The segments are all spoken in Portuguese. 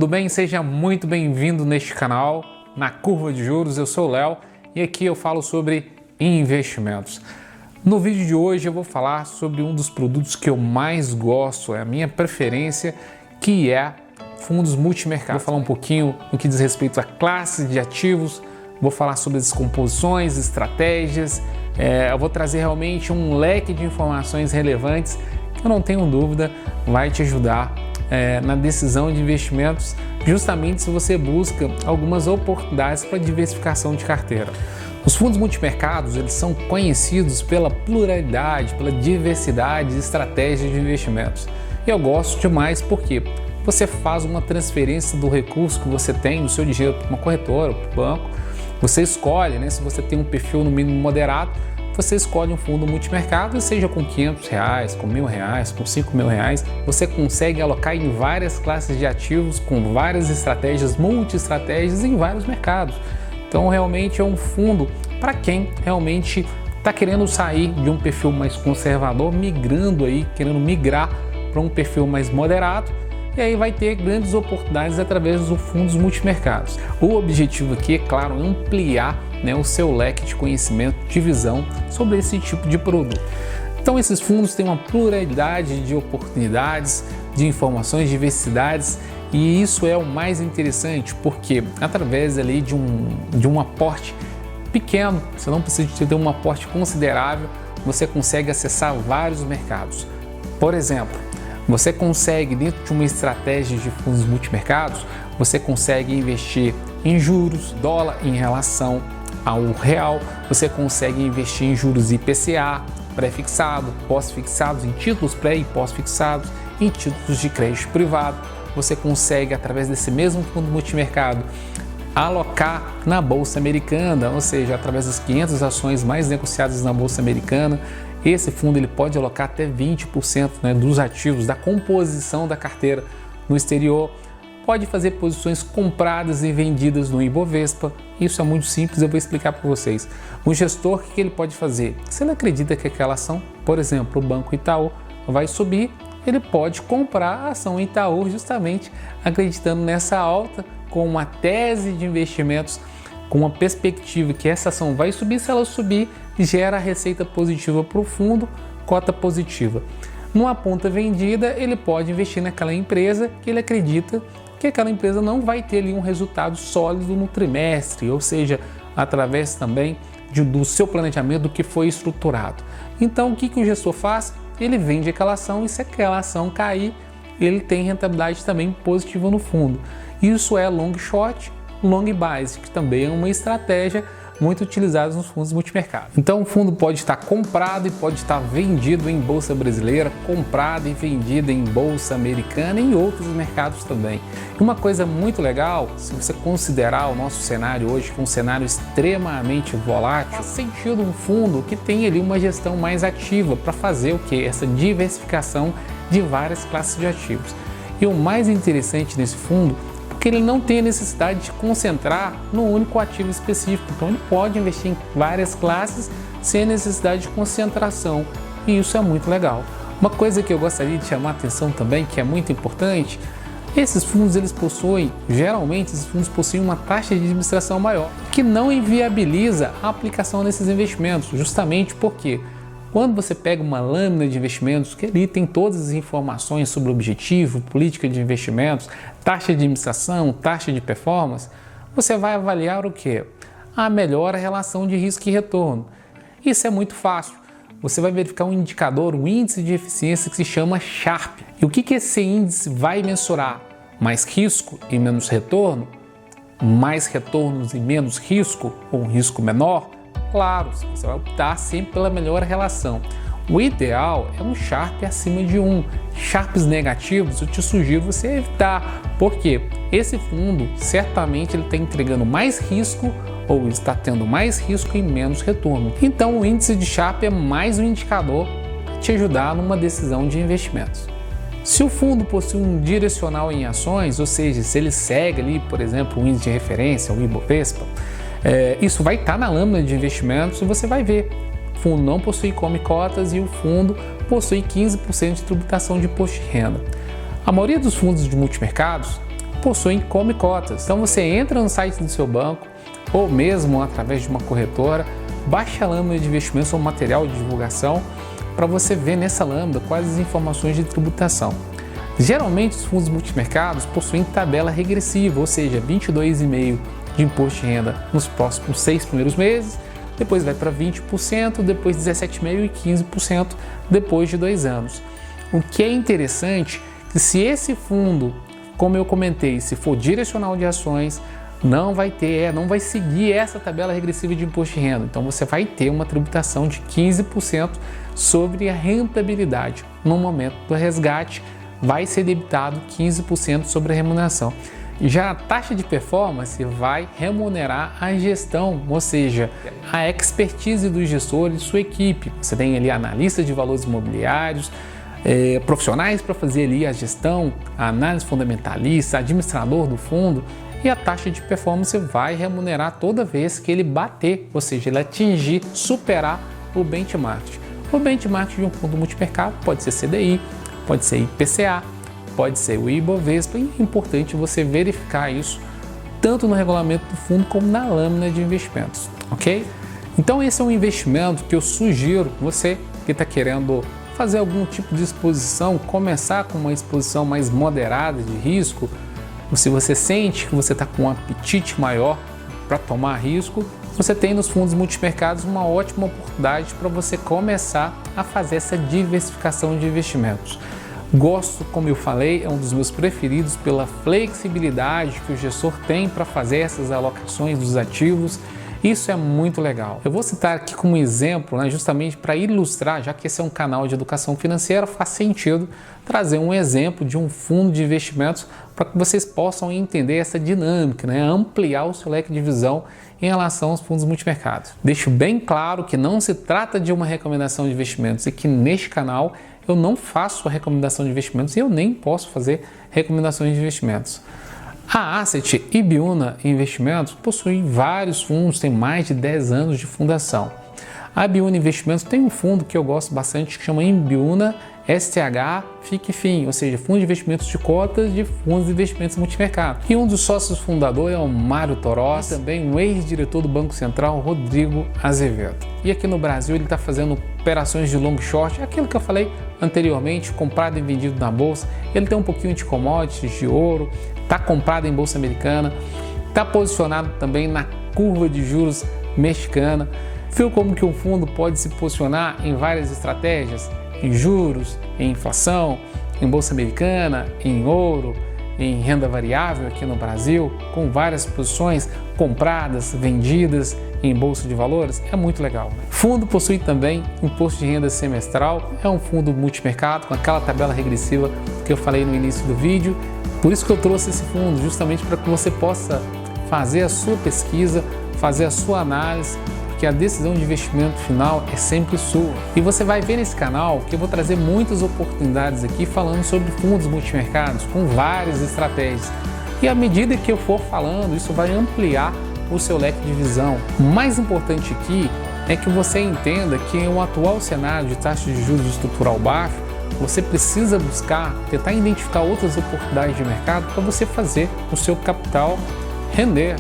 tudo bem? Seja muito bem-vindo neste canal, na Curva de Juros. Eu sou o Léo e aqui eu falo sobre investimentos. No vídeo de hoje eu vou falar sobre um dos produtos que eu mais gosto, é a minha preferência, que é fundos multimercado. Vou falar um pouquinho no que diz respeito a classes de ativos, vou falar sobre as composições, estratégias, eu vou trazer realmente um leque de informações relevantes que eu não tenho dúvida vai te ajudar na decisão de investimentos, justamente se você busca algumas oportunidades para diversificação de carteira. Os fundos multimercados, eles são conhecidos pela pluralidade, pela diversidade de estratégias de investimentos. E eu gosto demais porque você faz uma transferência do recurso que você tem, do seu dinheiro, para uma corretora, para o banco. Você escolhe, se você tem um perfil no mínimo moderado, você escolhe um fundo multimercado, seja com R$500, com R$1.000, com R$5.000, você consegue alocar em várias classes de ativos, com várias estratégias, multi-estratégias em vários mercados. Então realmente é um fundo para quem realmente está querendo sair de um perfil mais conservador, querendo migrar para um perfil mais moderado, e aí vai ter grandes oportunidades através dos fundos multimercados. O objetivo aqui é, claro, ampliar o seu leque de conhecimento, de visão sobre esse tipo de produto. Então esses fundos têm uma pluralidade de oportunidades, de informações, diversidades, e isso é o mais interessante porque através ali de um aporte pequeno, você não precisa ter um aporte considerável, você consegue acessar vários mercados. Por exemplo, você consegue, dentro de uma estratégia de fundos multimercados, você consegue investir em juros, dólar em relação ao real, você consegue investir em juros IPCA, pré-fixado, pós-fixados, em títulos pré e pós-fixados, em títulos de crédito privado. Você consegue, através desse mesmo fundo multimercado, alocar na Bolsa Americana, ou seja, através das 500 ações mais negociadas na Bolsa Americana. Esse fundo ele pode alocar até 20% dos ativos, da composição da carteira no exterior. Pode fazer posições compradas e vendidas no Ibovespa. Isso é muito simples, eu vou explicar para vocês. O gestor, o que ele pode fazer? Se ele acredita que aquela ação, por exemplo, o Banco Itaú, vai subir, ele pode comprar a ação Itaú justamente acreditando nessa alta, com uma tese de investimentos, com uma perspectiva que essa ação vai subir. Se ela subir, gera receita positiva para o fundo, cota positiva. Numa ponta vendida, ele pode investir naquela empresa que ele acredita que aquela empresa não vai ter ali um resultado sólido no trimestre, ou seja, através também do seu planejamento, do que foi estruturado. Então, o que o gestor faz? Ele vende aquela ação e se aquela ação cair, ele tem rentabilidade também positiva no fundo. Isso é long short, long base, que também é uma estratégia muito utilizada nos fundos multimercado. Então o fundo pode estar comprado e pode estar vendido em bolsa brasileira, comprado e vendido em bolsa americana e em outros mercados também. E uma coisa muito legal, se você considerar o nosso cenário hoje, que é um cenário extremamente volátil, faz sentido um fundo que tem ali uma gestão mais ativa para fazer o que? Essa diversificação de várias classes de ativos. E o mais interessante nesse fundo, porque ele não tem a necessidade de concentrar no único ativo específico. Então ele pode investir em várias classes sem necessidade de concentração, e isso é muito legal. Uma coisa que eu gostaria de chamar a atenção também, que é muito importante, esses fundos geralmente esses fundos possuem uma taxa de administração maior, que não inviabiliza a aplicação desses investimentos, justamente porque quando você pega uma lâmina de investimentos, que ali tem todas as informações sobre o objetivo, política de investimentos, taxa de administração, taxa de performance, você vai avaliar o quê? A melhor relação de risco e retorno. Isso é muito fácil. Você vai verificar um indicador, um índice de eficiência que se chama Sharpe. E o que esse índice vai mensurar? Mais risco e menos retorno? Mais retornos e menos risco? Ou um risco menor? Claro, você vai optar sempre pela melhor relação. O ideal é um Sharpe acima de 1. Sharps negativos eu te sugiro você evitar, porque esse fundo certamente ele está entregando mais risco ou está tendo mais risco e menos retorno. Então o índice de Sharpe é mais um indicador para te ajudar numa decisão de investimentos. Se o fundo possui um direcional em ações, ou seja, se ele segue ali, por exemplo, o índice de referência, o Ibovespa, isso vai estar na lâmina de investimentos e você vai ver. O fundo não possui come cotas e o fundo possui 15% de tributação de imposto de renda. A maioria dos fundos de multimercados possuem come cotas. Então você entra no site do seu banco ou mesmo através de uma corretora, baixa a lâmina de investimentos ou material de divulgação para você ver nessa lâmina quais as informações de tributação. Geralmente os fundos multimercados possuem tabela regressiva, ou seja, 22,5% de imposto de renda nos próximos 6 primeiros meses, depois vai para 20%, depois 17,5% e 15% depois de 2 anos. O que é interessante é que se esse fundo, como eu comentei, se for direcional de ações, não vai seguir essa tabela regressiva de imposto de renda. Então você vai ter uma tributação de 15% sobre a rentabilidade. No momento do resgate, vai ser debitado 15% sobre a remuneração. Já a taxa de performance vai remunerar a gestão, ou seja, a expertise do gestor e sua equipe. Você tem ali analistas de valores imobiliários, profissionais para fazer ali a gestão, a análise fundamentalista, administrador do fundo, e a taxa de performance vai remunerar toda vez que ele bater, ou seja, ele atingir, superar o benchmark. O benchmark de um fundo multimercado pode ser CDI, pode ser IPCA, pode ser o Ibovespa, e é importante você verificar isso tanto no regulamento do fundo como na lâmina de investimentos, ok? Então esse é um investimento que eu sugiro você que está querendo fazer algum tipo de exposição, começar com uma exposição mais moderada de risco, ou se você sente que você está com um apetite maior para tomar risco, você tem nos fundos multimercados uma ótima oportunidade para você começar a fazer essa diversificação de investimentos. Gosto, como eu falei, é um dos meus preferidos pela flexibilidade que o gestor tem para fazer essas alocações dos ativos. Isso é muito legal. Eu vou citar aqui como exemplo, justamente para ilustrar, já que esse é um canal de educação financeira, faz sentido trazer um exemplo de um fundo de investimentos para que vocês possam entender essa dinâmica, ampliar o seu leque de visão em relação aos fundos multimercados. Deixo bem claro que não se trata de uma recomendação de investimentos e que neste canal eu não faço a recomendação de investimentos e eu nem posso fazer recomendações de investimentos. A Asset Ibiúna Investimentos possui vários fundos, tem mais de 10 anos de fundação. A Ibiúna Investimentos tem um fundo que eu gosto bastante que chama Ibiúna STH FIC-FIM, ou seja, Fundo de Investimentos de Cotas de Fundos de Investimentos Multimercado. E um dos sócios fundadores é o Mário Torós, e também o ex-diretor do Banco Central, Rodrigo Azevedo. E aqui no Brasil ele está fazendo operações de long short, aquilo que eu falei anteriormente, comprado e vendido na bolsa. Ele tem um pouquinho de commodities, de ouro, está comprado em bolsa americana, está posicionado também na curva de juros mexicana. Viu como que um fundo pode se posicionar em várias estratégias? Em juros, em inflação, em bolsa americana, em ouro, em renda variável aqui no Brasil, com várias posições compradas, vendidas em bolsa de valores, é muito legal. O fundo possui também imposto de renda semestral, é um fundo multimercado com aquela tabela regressiva que eu falei no início do vídeo, por isso que eu trouxe esse fundo, justamente para que você possa fazer a sua pesquisa, fazer a sua análise, que a decisão de investimento final é sempre sua. E você vai ver nesse canal que eu vou trazer muitas oportunidades aqui falando sobre fundos multimercados com várias estratégias. E à medida que eu for falando, isso vai ampliar o seu leque de visão. O mais importante aqui é que você entenda que em um atual cenário de taxa de juros estrutural baixo, você precisa buscar, tentar identificar outras oportunidades de mercado para você fazer o seu capital render.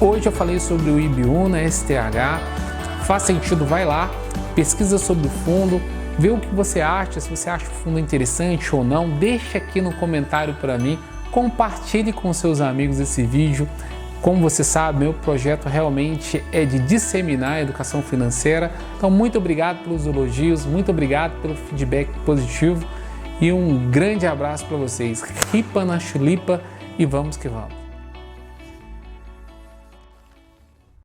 Hoje eu falei sobre o Ibiúna STH, faz sentido, vai lá, pesquisa sobre o fundo, vê o que você acha, se você acha o fundo interessante ou não, deixa aqui no comentário para mim, compartilhe com seus amigos esse vídeo. Como você sabe, meu projeto realmente é de disseminar a educação financeira, então muito obrigado pelos elogios, muito obrigado pelo feedback positivo e um grande abraço para vocês. Ripa na chulipa e vamos que vamos!